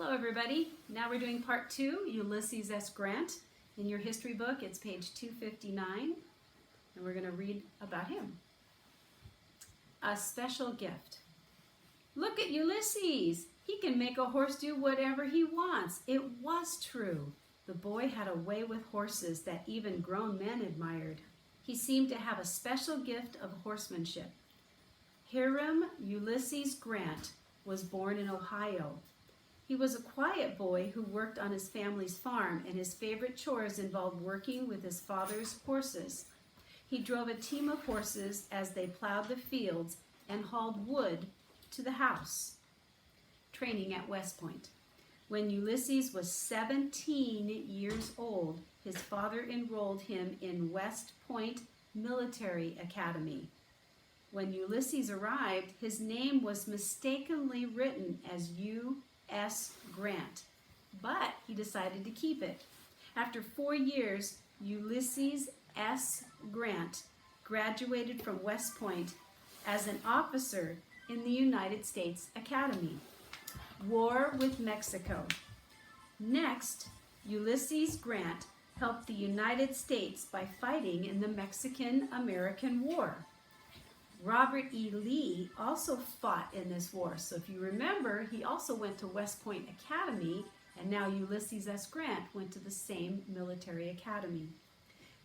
Hello everybody. Now we're doing part 2, Ulysses S. Grant. In your history book, it's page 259, and we're going to read about him. A special gift. Look at Ulysses! He can make a horse do whatever he wants. It was true. The boy had a way with horses that even grown men admired. He seemed to have a special gift of horsemanship. Hiram Ulysses Grant was born in Ohio. He was a quiet boy who worked on his family's farm, and his favorite chores involved working with his father's horses. He drove a team of horses as they plowed the fields and hauled wood to the house. Training at West Point. When Ulysses was 17 years old, his father enrolled him in West Point Military Academy. When Ulysses arrived, his name was mistakenly written as U.S. Grant, but he decided to keep it. After 4 years, Ulysses S. Grant graduated from West Point as an officer in the United States Academy. War with Mexico. Next, Ulysses Grant helped the United States by fighting in the Mexican-American War. Robert E. Lee also fought in this war. So if you remember, he also went to West Point Academy, and now Ulysses S. Grant went to the same military academy.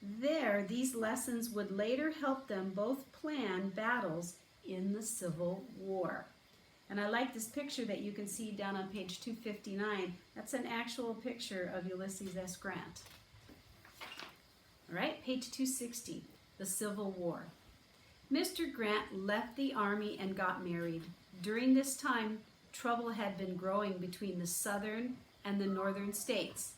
There, these lessons would later help them both plan battles in the Civil War. And I like this picture that you can see down on page 259. That's an actual picture of Ulysses S. Grant. All right, page 260, the Civil War. Mr. Grant left the Army and got married. During this time, trouble had been growing between the southern and the northern states.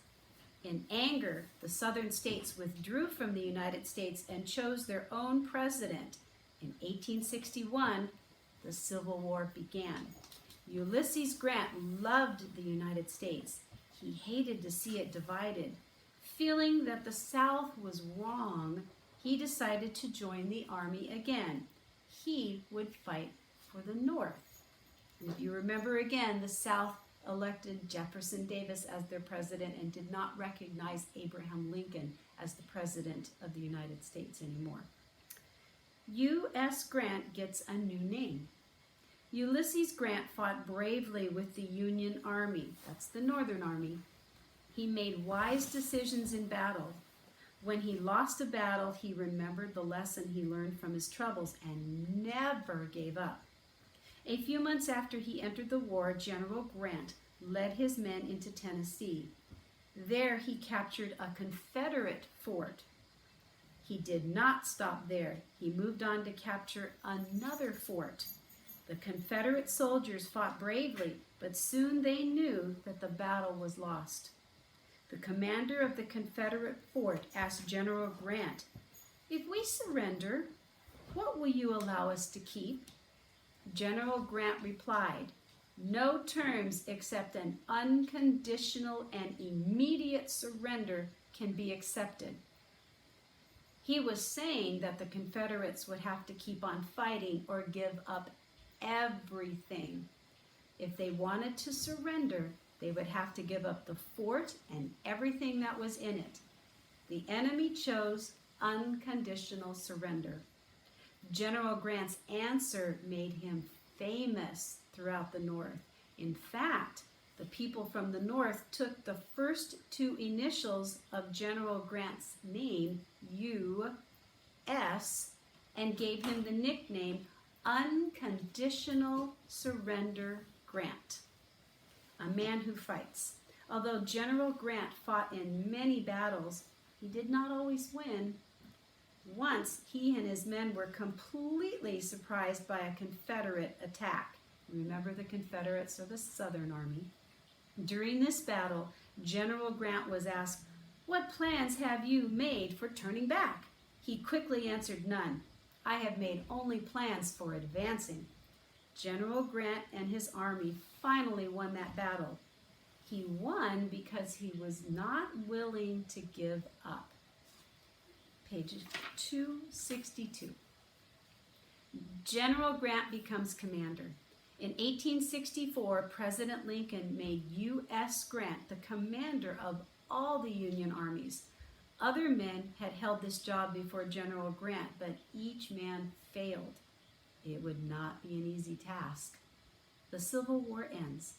In anger, the southern states withdrew from the United States and chose their own president. In 1861, the Civil War began. Ulysses Grant loved the United States. He hated to see it divided. Feeling that the South was wrong, he decided to join the Army again. He would fight for the North. And if you remember again, the South elected Jefferson Davis as their president and did not recognize Abraham Lincoln as the president of the United States anymore. U.S. Grant gets a new name. Ulysses Grant fought bravely with the Union Army. That's the Northern Army. He made wise decisions in battle. When he lost a battle, he remembered the lesson he learned from his troubles and never gave up. A few months after he entered the war, General Grant led his men into Tennessee. There he captured a Confederate fort. He did not stop there. He moved on to capture another fort. The Confederate soldiers fought bravely, but soon they knew that the battle was lost. The commander of the Confederate fort asked General Grant, "If we surrender, what will you allow us to keep?" General Grant replied, "No terms except an unconditional and immediate surrender can be accepted." He was saying that the Confederates would have to keep on fighting or give up everything. If they wanted to surrender, they would have to give up the fort and everything that was in it. The enemy chose unconditional surrender. General Grant's answer made him famous throughout the North. In fact, the people from the North took the first two initials of General Grant's name, U.S., and gave him the nickname Unconditional Surrender Grant. A man who fights. Although General Grant fought in many battles, he did not always win. Once, he and his men were completely surprised by a Confederate attack. Remember, the Confederates are the Southern Army. During this battle, General Grant was asked, "What plans have you made for turning back?" He quickly answered, "None. I have made only plans for advancing." General Grant and his army finally won that battle. He won because he was not willing to give up. Page 262. General Grant becomes commander. In 1864, President Lincoln made U.S. Grant the commander of all the Union armies. Other men had held this job before General Grant, but each man failed. It would not be an easy task. The Civil War ends.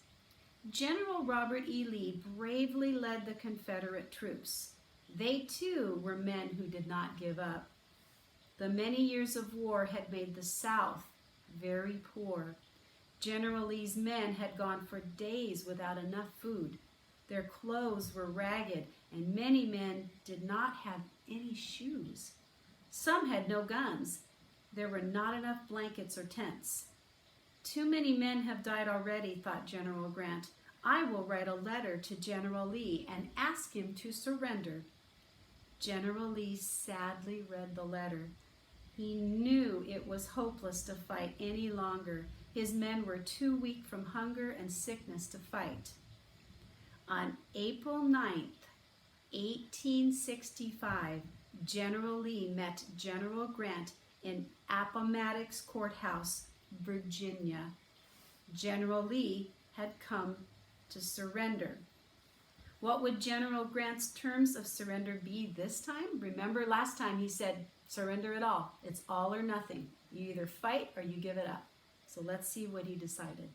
General Robert E. Lee bravely led the Confederate troops. They too were men who did not give up. The many years of war had made the South very poor. General Lee's men had gone for days without enough food. Their clothes were ragged, and many men did not have any shoes. Some had no guns. There were not enough blankets or tents. Too many men have died already, thought General Grant. I will write a letter to General Lee and ask him to surrender. General Lee sadly read the letter. He knew it was hopeless to fight any longer. His men were too weak from hunger and sickness to fight. On April 9th, 1865, General Lee met General Grant in Appomattox Courthouse, Virginia. General Lee had come to surrender. What would General Grant's terms of surrender be this time? Remember last time he said, surrender it all. It's all or nothing. You either fight or you give it up. So let's see what he decided.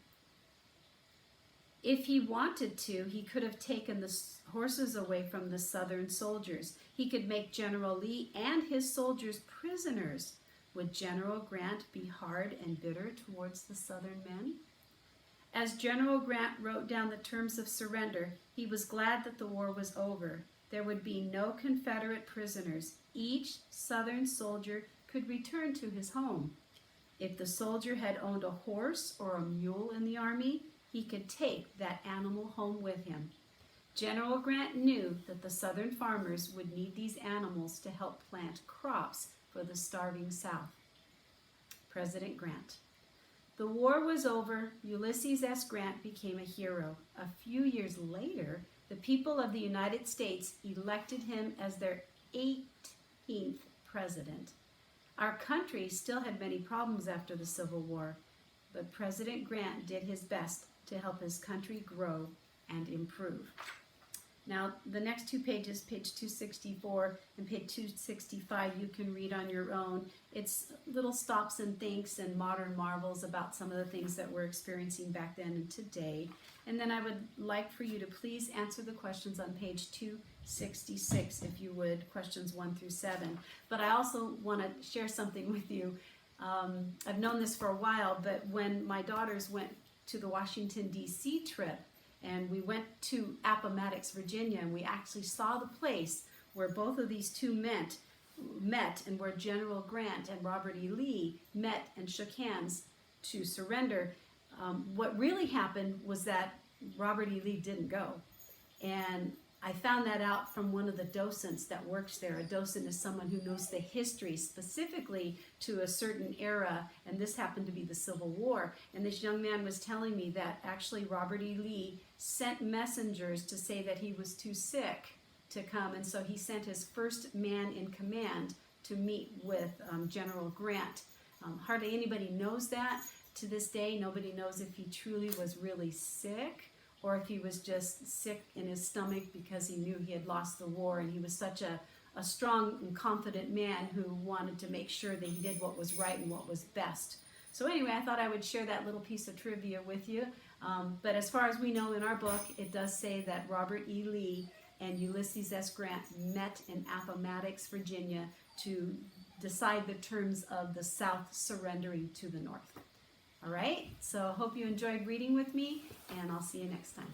If he wanted to, he could have taken the horses away from the Southern soldiers. He could make General Lee and his soldiers prisoners. Would General Grant be hard and bitter towards the Southern men? As General Grant wrote down the terms of surrender, he was glad that the war was over. There would be no Confederate prisoners. Each Southern soldier could return to his home. If the soldier had owned a horse or a mule in the army, he could take that animal home with him. General Grant knew that the Southern farmers would need these animals to help plant crops for the starving South. President Grant. The war was over. Ulysses S. Grant became a hero. A few years later, the people of the United States elected him as their 18th president. Our country still had many problems after the Civil War, but President Grant did his best to help his country grow and improve. Now, the next two pages, page 264 and page 265, you can read on your own. It's little stops and thinks and modern marvels about some of the things that we're experiencing back then and today. And then I would like for you to please answer the questions on page 266, if you would, questions 1 through 7. But I also want to share something with you. I've known this for a while, but when my daughters went to the Washington, D.C. trip, and we went to Appomattox, Virginia, and we actually saw the place where both of these two met and where General Grant and Robert E. Lee met and shook hands to surrender. What really happened was that Robert E. Lee didn't go. And I found that out from one of the docents that works there. A docent is someone who knows the history specifically to a certain era, and this happened to be the Civil War. And this young man was telling me that actually Robert E. Lee sent messengers to say that he was too sick to come, and so he sent his first man in command to meet with General Grant. Hardly anybody knows that. To this day, nobody knows if he truly was really sick or if he was just sick in his stomach because he knew he had lost the war, and he was such a strong and confident man who wanted to make sure that he did what was right and what was best. So anyway, I thought I would share that little piece of trivia with you. But as far as we know in our book, it does say that Robert E. Lee and Ulysses S. Grant met in Appomattox, Virginia to decide the terms of the South surrendering to the North. All right, so hope you enjoyed reading with me, and I'll see you next time.